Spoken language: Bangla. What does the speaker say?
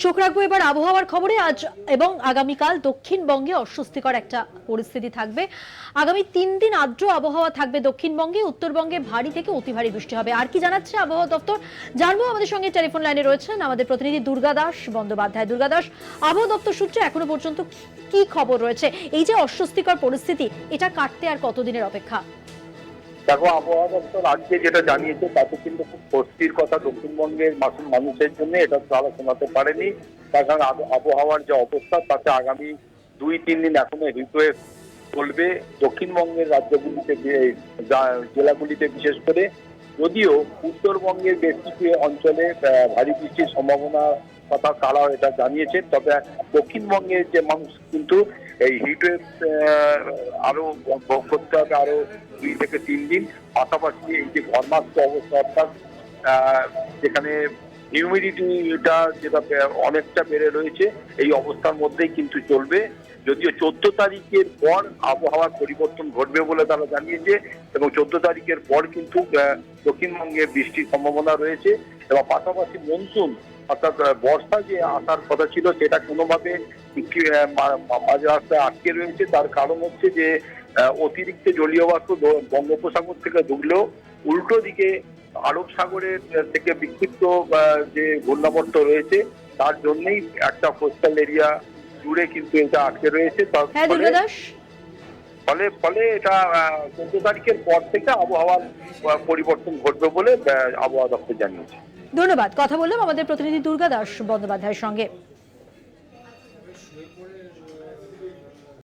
চোখ রাখবো এবার আবহাওয়ার খবরে। আজ এবং আগামীকাল দক্ষিণবঙ্গে অস্বস্তিকর একটা পরিস্থিতি থাকবে। আগামী 3 দিন আর্দ্র আবহাওয়া থাকবে দক্ষিণবঙ্গে, উত্তরবঙ্গে ভারী থেকে অতি ভারী বৃষ্টি হবে। আর কি জানাচ্ছে আবহাওয়া দপ্তর জানবো। আমাদের সঙ্গে টেলিফোন লাইনে রয়েছেন আমাদের প্রতিনিধি দুর্গা দাস বন্দ্যোপাধ্যায়। দুর্গা দাস, আবহাওয়া দপ্তর সূত্রে এখনো পর্যন্ত কি খবর রয়েছে? এই যে অস্বস্তিকর পরিস্থিতি, এটা কাটতে আর কতদিনের অপেক্ষা? দেখো, আবহাওয়া দপ্তর আজকে যেটা জানিয়েছে তাতে কিন্তু খুব স্বস্তির কথা দক্ষিণবঙ্গের মানুষের জন্য। এটা তারা শোনাতে পারেনি, তার কারণ আবহাওয়ার যে অবস্থা তাতে আগামী 2-3 দিন এখনো হিটওয়েভ চলবে দক্ষিণবঙ্গের রাজ্যগুলিতে, জেলাগুলিতে বিশেষ করে। যদিও উত্তরবঙ্গের বেশ কিছু অঞ্চলে ভারী বৃষ্টির সম্ভাবনা কথা তারাও এটা জানিয়েছেন, তবে দক্ষিণবঙ্গের যে মানুষ কিন্তু এই হিটওয়েভ আরো ভোগ করতে হবে আরো 2 থেকে 3 দিন। পাশাপাশি এই যে ঘর্মাক্ত অবস্থা, অর্থাৎ যেখানে হিউমিডিটিটা যেটা অনেকটা বেড়ে রয়েছে, এই অবস্থার মধ্যেই কিন্তু চলবে। যদিও 14 তারিখের পর আবহাওয়ার পরিবর্তন ঘটবে বলে তারা জানিয়েছে, এবং 14 তারিখের পর কিন্তু দক্ষিণবঙ্গে বৃষ্টির সম্ভাবনা রয়েছে। এবং পাশাপাশি মনসুন অর্থাৎ বর্ষা যে আসার কথা ছিল সেটা কোনোভাবে মাঝ রাস্তায় আটকে রয়েছে। তার কারণ হচ্ছে যে অতিরিক্ত জলীয় বাষ্প বঙ্গোপসাগর থেকে ঢুকলেও উল্টো দিকে আরব সাগরের থেকে বিক্ষিপ্ত যে ঘূর্ণাবর্ত রয়েছে তার জন্যই একটা কোস্টাল এরিয়া জুড়ে কিন্তু এটা আটকে রয়েছে। হ্যাঁ দুর্গা দাস, ফলে এটা 14 তারিখের পর থেকে আবহাওয়ার পরিবর্তন ঘটবে বলে আবহাওয়া দপ্তর জানিয়েছে। ধন্যবাদ। কথা বললাম আমাদের প্রতিনিধি দুর্গা দাস বন্দ্যোপাধ্যায়ের সঙ্গে।